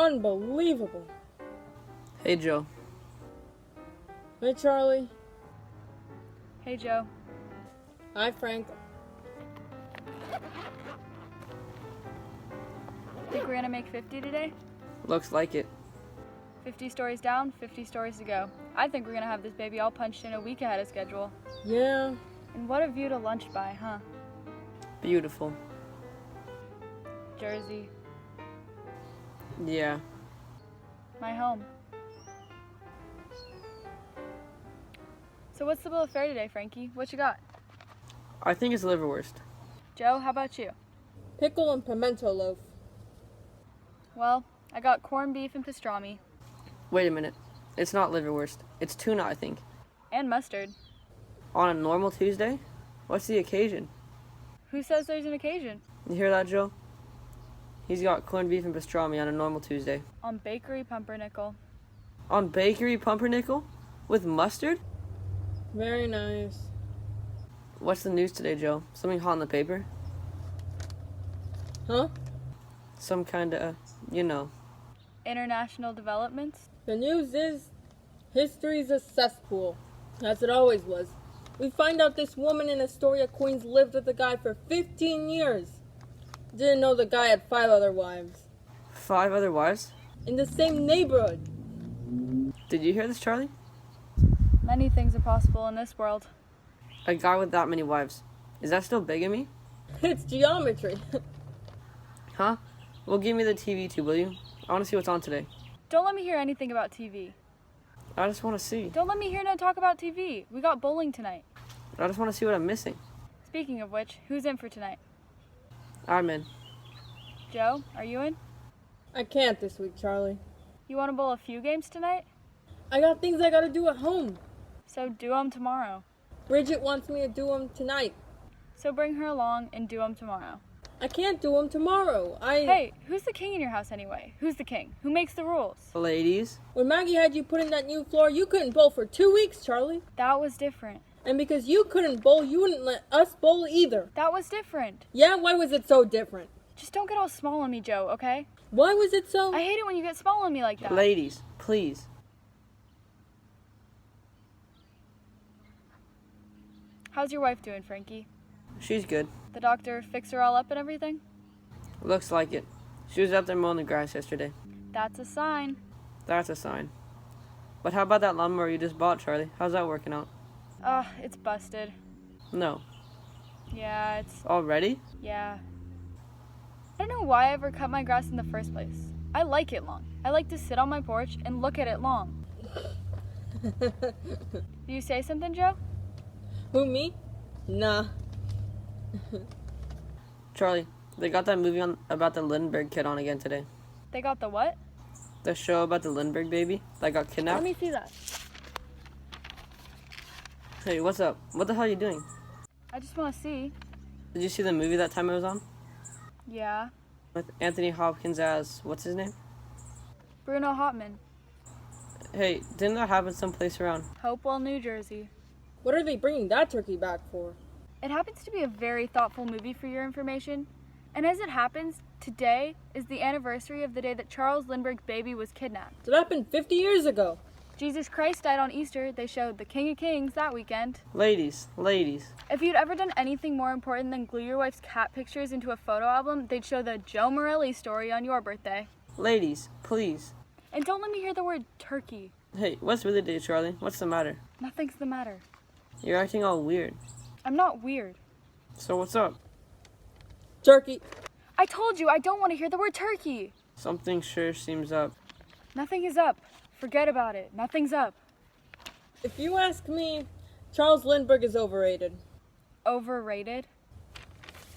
Unbelievable. Hey, Joe. Hey, Charlie. Hey, Joe. Hi, Frank. Think we're gonna make 50 today? Looks like it. 50 stories down, 50 stories to go. I think we're gonna have this baby all punched in a week ahead of schedule. Yeah. And what a view to lunch by, huh? Beautiful. Jersey. Yeah. My home. So what's the bill of fare today, Frankie? What you got? I think it's liverwurst. Joe, how about you? Pickle and pimento loaf. Well, I got corned beef and pastrami. Wait a minute. It's not liverwurst. It's tuna, I think. And mustard. On a normal Tuesday? What's the occasion? Who says there's an occasion? You hear that, Joe? He's got corned beef and pastrami on a normal Tuesday. On bakery pumpernickel. On bakery pumpernickel? With mustard? Very nice. What's the news today, Joe? Something hot in the paper? Huh? Some kind of, International developments. The news is history's a cesspool, as it always was. We find out this woman in Astoria, Queens lived with a guy for 15 years. Didn't know the guy had 5 other wives. 5 other wives? In the same neighborhood. Did you hear this, Charlie? Many things are possible in this world. A guy with that many wives. Is that still bigamy? It's geometry. Huh? Well, give me the TV too, will you? I want to see what's on today. Don't let me hear anything about TV. I just want to see. Don't let me hear no talk about TV. We got bowling tonight. I just want to see what I'm missing. Speaking of which, who's in for tonight? I'm in. Joe, are you in? I can't this week, Charlie. You want to bowl a few games tonight? I got things I gotta do at home. So do them tomorrow. Bridget wants me to do them tonight. So bring her along and do them tomorrow. I can't do them tomorrow. Hey, who's the king in your house anyway? Who's the king? Who makes the rules? Ladies. When Maggie had you put in that new floor, you couldn't bowl for 2 weeks, Charlie. That was different. And because you couldn't bowl, you wouldn't let us bowl either. That was different. Yeah, why was it so different? Just don't get all small on me, Joe, okay? Why was it so? I hate it when you get small on me like that. Ladies, please. How's your wife doing, Frankie? She's good. The doctor fix her all up and everything? Looks like it. She was out there mowing the grass yesterday. That's a sign. That's a sign. But how about that lawnmower you just bought, Charlie? How's that working out? It's busted. No. Yeah, it's... Already? Yeah. I don't know why I ever cut my grass in the first place. I like it long. I like to sit on my porch and look at it long. Do you say something, Joe? Who, me? Nah. Charlie, they got that movie on about the Lindbergh kid on again today. They got the what? The show about the Lindbergh baby that got kidnapped. Let me see that. Hey, what's up? What the hell are you doing? I just want to see. Did you see the movie that time it was on? Yeah. With Anthony Hopkins as, what's his name? Bruno Hauptmann. Hey, didn't that happen someplace around? Hopewell, New Jersey. What are they bringing that turkey back for? It happens to be a very thoughtful movie for your information. And as it happens, today is the anniversary of the day that Charles Lindbergh's baby was kidnapped. It happened 50 years ago. Jesus Christ died on Easter. They showed The King of Kings that weekend. Ladies. If you'd ever done anything more important than glue your wife's cat pictures into a photo album, they'd show the Joe Morelli story on your birthday. Ladies, please. And don't let me hear the word turkey. Hey, what's really the day, Charlie? What's the matter? Nothing's the matter. You're acting all weird. I'm not weird. So what's up? Turkey. I told you I don't want to hear the word turkey. Something sure seems up. Nothing is up. Forget about it. Nothing's up. If you ask me, Charles Lindbergh is overrated. Overrated?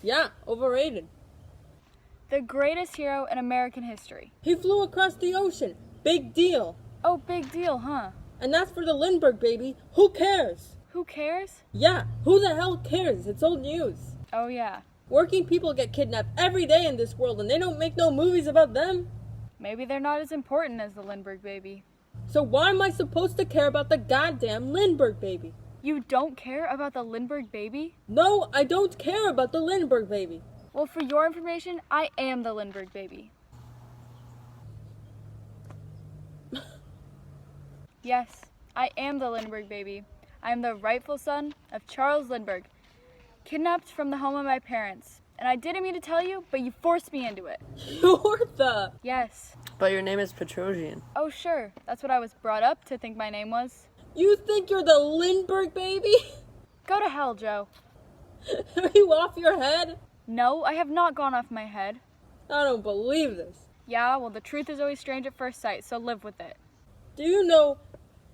Yeah, overrated. The greatest hero in American history. He flew across the ocean. Big deal. Oh, big deal, huh? And that's for the Lindbergh baby. Who cares? Who cares? Yeah, who the hell cares? It's old news. Oh, yeah. Working people get kidnapped every day in this world and they don't make no movies about them. Maybe they're not as important as the Lindbergh baby. So why am I supposed to care about the goddamn Lindbergh baby? You don't care about the Lindbergh baby? No, I don't care about the Lindbergh baby. Well, for your information, I am the Lindbergh baby. Yes, I am the Lindbergh baby. I am the rightful son of Charles Lindbergh, kidnapped from the home of my parents. And I didn't mean to tell you, but you forced me into it. You're the... Yes. But your name is Petrosian. Oh, sure. That's what I was brought up to think my name was. You think you're the Lindbergh baby? Go to hell, Joe. Are you off your head? No, I have not gone off my head. I don't believe this. Yeah, well, the truth is always strange at first sight, so live with it. Do you know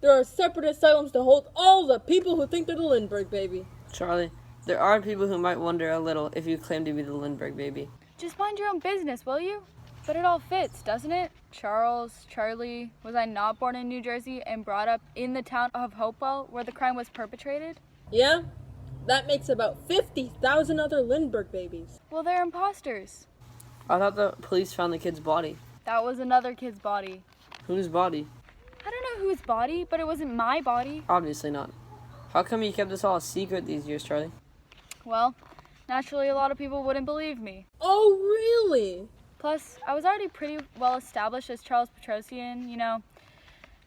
there are separate asylums to hold all the people who think they're the Lindbergh baby? Charlie, there are people who might wonder a little if you claim to be the Lindbergh baby. Just mind your own business, will you? But it all fits, doesn't it? Charles, Charlie, was I not born in New Jersey and brought up in the town of Hopewell where the crime was perpetrated? Yeah? That makes about 50,000 other Lindbergh babies. Well, they're imposters. I thought the police found the kid's body. That was another kid's body. Whose body? I don't know whose body, but it wasn't my body. Obviously not. How come you kept this all a secret these years, Charlie? Well, naturally a lot of people wouldn't believe me. Oh, really? Plus, I was already pretty well established as Charles Petrosian, you know,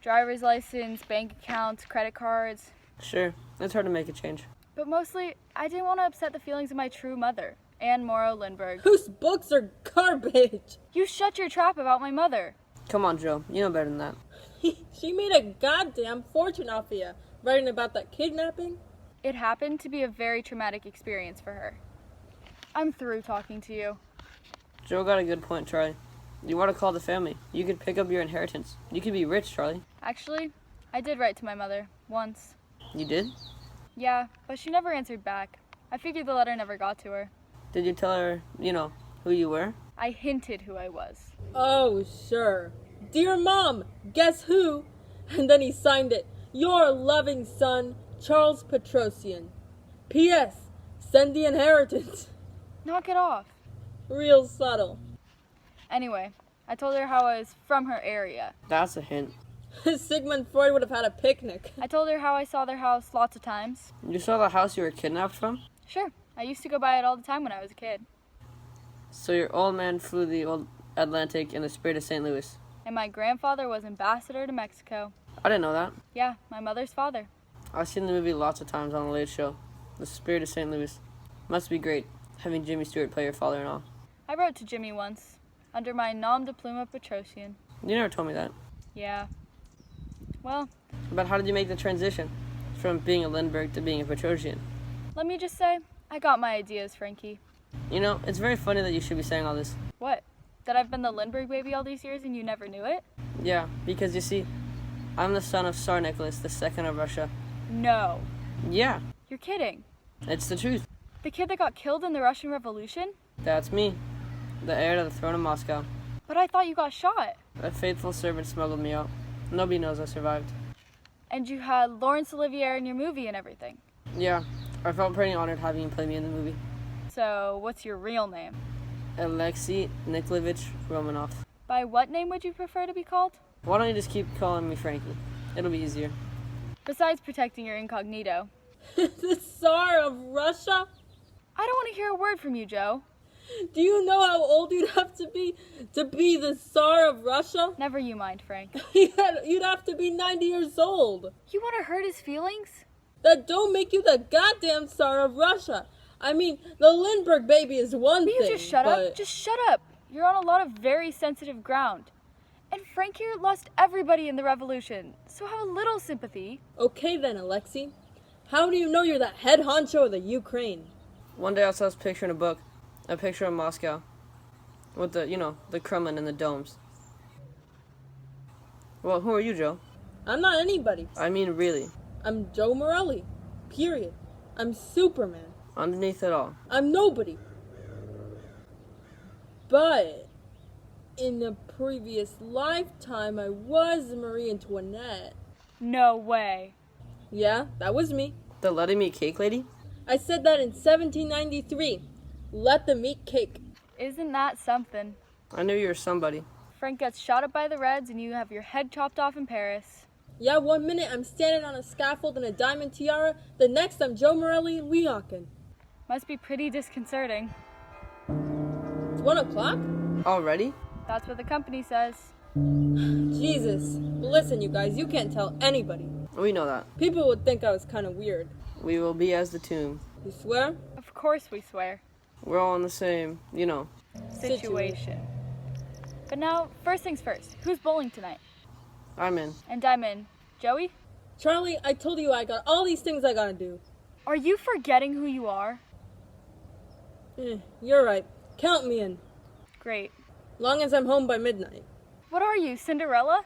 driver's license, bank accounts, credit cards. Sure, it's hard to make a change. But mostly, I didn't want to upset the feelings of my true mother, Anne Morrow Lindbergh. Whose books are garbage? You shut your trap about my mother. Come on, Joe, you know better than that. She made a goddamn fortune off of you, writing about that kidnapping. It happened to be a very traumatic experience for her. I'm through talking to you. Joe got a good point, Charlie. You want to call the family. You could pick up your inheritance. You could be rich, Charlie. Actually, I did write to my mother, once. You did? Yeah, but she never answered back. I figured the letter never got to her. Did you tell her, who you were? I hinted who I was. Oh, sure. Dear Mom, guess who? And then he signed it. Your loving son, Charles Petrosian. P.S. Send the inheritance. Knock it off. Real subtle. Anyway, I told her how I was from her area. That's a hint. Sigmund Freud would have had a picnic. I told her how I saw their house lots of times. You saw the house you were kidnapped from? Sure, I used to go by it all the time when I was a kid. So your old man flew the old Atlantic in the spirit of St. Louis. And my grandfather was ambassador to Mexico. I didn't know that. Yeah, my mother's father. I've seen the movie lots of times on the Late Show. The Spirit of St. Louis. Must be great, having Jimmy Stewart play your father-in-law. I wrote to Jimmy once, under my nom de plume of Petrosian. You never told me that. Yeah. Well, But how did you make the transition from being a Lindbergh to being a Petrosian? let me just say, I got my ideas, Frankie. It's very funny that you should be saying all this. What? That I've been the Lindbergh baby all these years and you never knew it? Yeah, because you see, I'm the son of Tsar Nicholas II of Russia. No. Yeah, You're kidding. it's the truth. The kid that got killed in the Russian Revolution? That's me, the heir to the throne of Moscow. But I thought you got shot. A faithful servant smuggled me out. Nobody knows I survived. And you had Laurence Olivier in your movie and everything. Yeah, I felt pretty honored having you play me in the movie. So, what's your real name? Alexei Nikolaevich Romanov. By what name would you prefer to be called? Why don't you just keep calling me Frankie? It'll be easier. Besides protecting your incognito. The Tsar of Russia? I don't want to hear a word from you, Joe. Do you know how old you'd have to be the Tsar of Russia? Never you mind, Frank. You'd have to be 90 years old. You want to hurt his feelings? That don't make you the goddamn Tsar of Russia. I mean, the Lindbergh baby is one Will thing, you just shut up? Just shut up. You're on a lot of very sensitive ground. And Frank here lost everybody in the revolution, so have a little sympathy. Okay then, Alexei. How do you know you're the head honcho of the Ukraine? One day I saw this picture in a book. A picture of Moscow. With the Kremlin and the domes. Well, who are you, Joe? I'm not anybody. I mean, really. I'm Joe Morelli. Period. I'm Superman. Underneath it all. I'm nobody. But in a previous lifetime, I was Marie Antoinette. No way. Yeah, that was me. The let him eat cake lady? I said that in 1793. Let them eat cake. Isn't that something? I knew you were somebody. Frank gets shot up by the Reds and you have your head chopped off in Paris. Yeah, 1 minute I'm standing on a scaffold in a diamond tiara. The next I'm Joe Morelli in Weehawken. Must be pretty disconcerting. It's 1 o'clock? Already? That's what the company says. Jesus. Listen, you guys, you can't tell anybody. We know that. People would think I was kind of weird. We will be as the tomb. You swear? Of course we swear. We're all in the same, Situation. But now, first things first. Who's bowling tonight? I'm in. And I'm in. Joey? Charlie, I told you I got all these things I gotta do. Are you forgetting who you are? You're right. Count me in. Great. Long as I'm home by midnight. What are you, Cinderella?